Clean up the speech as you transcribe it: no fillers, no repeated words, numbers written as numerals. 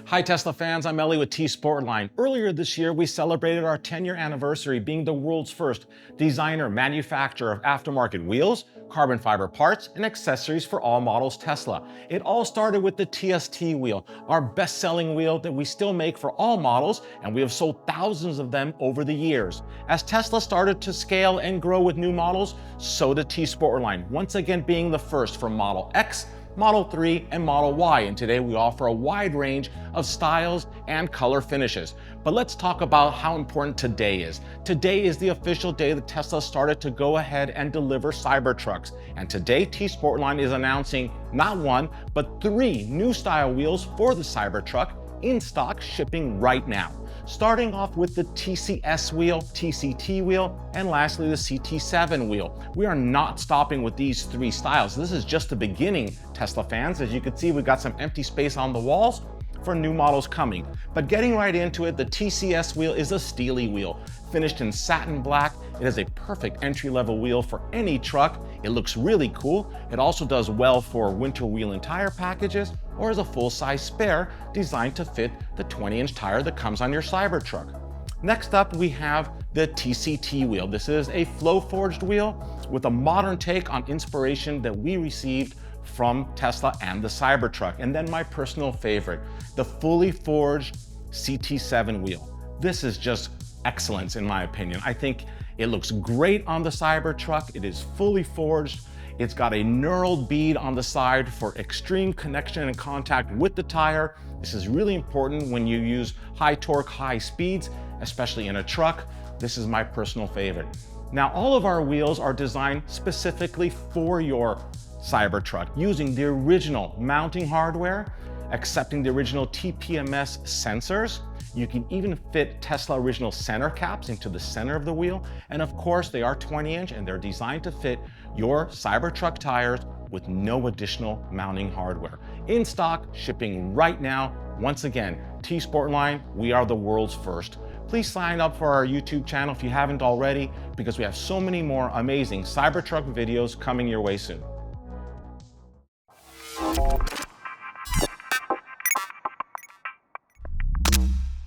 Hi Tesla fans, I'm Ellie with T-sportline. Earlier this year, we celebrated our 10-year anniversary being the world's first designer manufacturer of aftermarket wheels, carbon fiber parts, and accessories for all models Tesla. It all started with the TST wheel, our best-selling wheel that we still make for all models, and we have sold thousands of them over the years. As Tesla started to scale and grow with new models, so did T-sportline, once again being the first for Model X, Model 3, and Model Y, and today we offer a wide range of styles and color finishes. But let's talk about how important today is. Today is the official day that Tesla started to go ahead and deliver Cybertrucks. And today, T-sportline is announcing not one, but 3 new style wheels for the Cybertruck in stock, shipping right now. Starting off with the TCS wheel, TCT wheel, and lastly the CT7 wheel. We are not stopping with these 3 styles. This is just the beginning, Tesla fans. As you can see, we've got some empty space on the walls for new models coming. But getting right into it, the TCS wheel is a Steelie wheel. Finished in satin black, it is a perfect entry-level wheel for any truck. It looks really cool. It also does well for winter wheel and tire packages, or as a full-size spare designed to fit the 20-inch tire that comes on your Cybertruck. Next up, we have the TCT wheel. This is a flow-forged wheel with a modern take on inspiration that we received from Tesla and the Cybertruck. And then my personal favorite, the fully forged CT7 wheel. This is just excellence in my opinion. I think it looks great on the Cybertruck. It is fully forged. It's got a knurled bead on the side for extreme connection and contact with the tire. This is really important when you use high torque, high speeds, especially in a truck. This is my personal favorite. Now, all of our wheels are designed specifically for your Cybertruck, using the original mounting hardware, accepting the original TPMS sensors. You can even fit Tesla original center caps into the center of the wheel. And of course, they are 20-inch and they're designed to fit your Cybertruck tires with no additional mounting hardware. In stock, shipping right now. Once again, T-sportline, we are the world's first. Please sign up for our YouTube channel if you haven't already, because we have so many more amazing Cybertruck videos coming your way soon.